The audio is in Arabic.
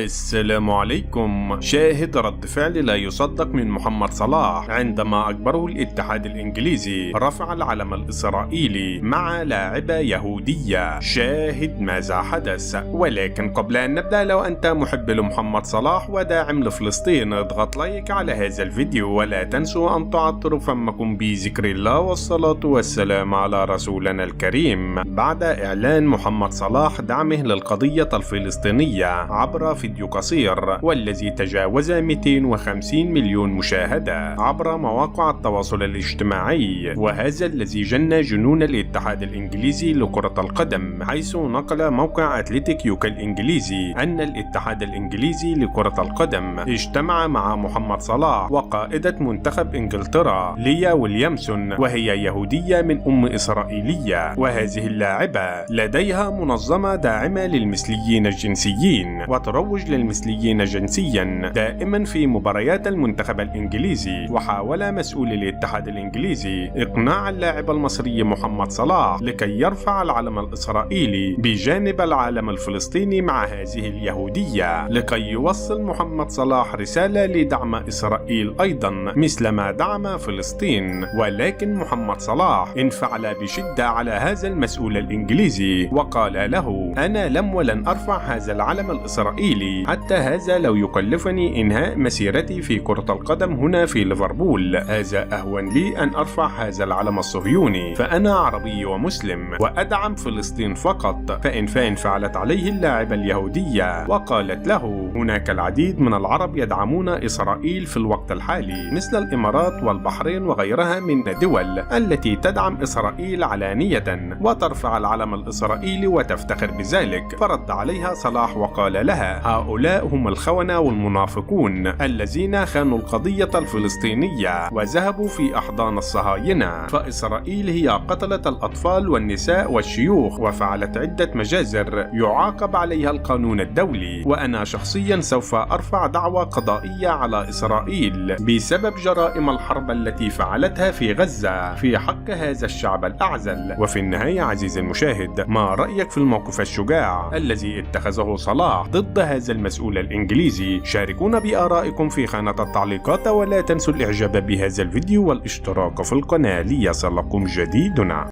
السلام عليكم. شاهد رد فعل لا يصدق من محمد صلاح عندما أجبره الاتحاد الإنجليزي رفع العلم الإسرائيلي مع لاعبة يهودية. شاهد ماذا حدث. ولكن قبل أن نبدأ، لو أنت محب لمحمد صلاح وداعم لفلسطين، اضغط لايك على هذا الفيديو ولا تنسوا أن تعطروا فمكم بذكر الله والصلاة والسلام على رسولنا الكريم. بعد إعلان محمد صلاح دعمه للقضية الفلسطينية عبر فيديو قصير والذي تجاوز 250 مليون مشاهدة عبر مواقع التواصل الاجتماعي، وهذا الذي جن جنون الاتحاد الإنجليزي لكرة القدم، حيث نقل موقع أتلتيك يوكا الإنجليزي أن الاتحاد الإنجليزي لكرة القدم اجتمع مع محمد صلاح وقائدة منتخب إنجلترا ليا ويليامسون، وهي يهودية من أم إسرائيلية، وهذه اللاعبة لديها منظمة داعمة للمثليين الجنسيين وتروج للمثليين جنسيا دائما في مباريات المنتخب الإنجليزي. وحاول مسؤول الاتحاد الإنجليزي إقناع اللاعب المصري محمد صلاح لكي يرفع العلم الإسرائيلي بجانب العلم الفلسطيني مع هذه اليهودية، لكي يوصل محمد صلاح رسالة لدعم إسرائيل أيضا مثلما دعم فلسطين. ولكن محمد صلاح انفعل بشدة على هذا المسؤول الإنجليزي وقال له: أنا لم ولن أرفع هذا العلم الإسرائيلي، حتى هذا لو يكلفني إنهاء مسيرتي في كرة القدم هنا في ليفربول، هذا أهون لي أن أرفع هذا العلم الصهيوني، فأنا عربي ومسلم وأدعم فلسطين فقط. فانفعلت عليه اللاعبة اليهودية وقالت له: هناك العديد من العرب يدعمون إسرائيل في الوقت الحالي، مثل الإمارات والبحرين وغيرها من الدول التي تدعم إسرائيل علانية وترفع العلم الإسرائيلي وتفتخر بذلك. فرد عليها صلاح وقال لها: هؤلاء هم الخونة والمنافقون الذين خانوا القضية الفلسطينية وذهبوا في أحضان الصهاينة، فإسرائيل هي قتلت الأطفال والنساء والشيوخ وفعلت عدة مجازر يعاقب عليها القانون الدولي، وأنا شخصيا سوف أرفع دعوى قضائية على إسرائيل بسبب جرائم الحرب التي فعلتها في غزة في حق هذا الشعب الأعزل. وفي النهاية عزيزي المشاهد، ما رأيك في الموقف الشجاع الذي اتخذه صلاح ضد هذا المسؤول الإنجليزي؟ شاركونا بآرائكم في خانة التعليقات، ولا تنسوا الإعجاب بهذا الفيديو والاشتراك في القناة ليصلكم جديدنا.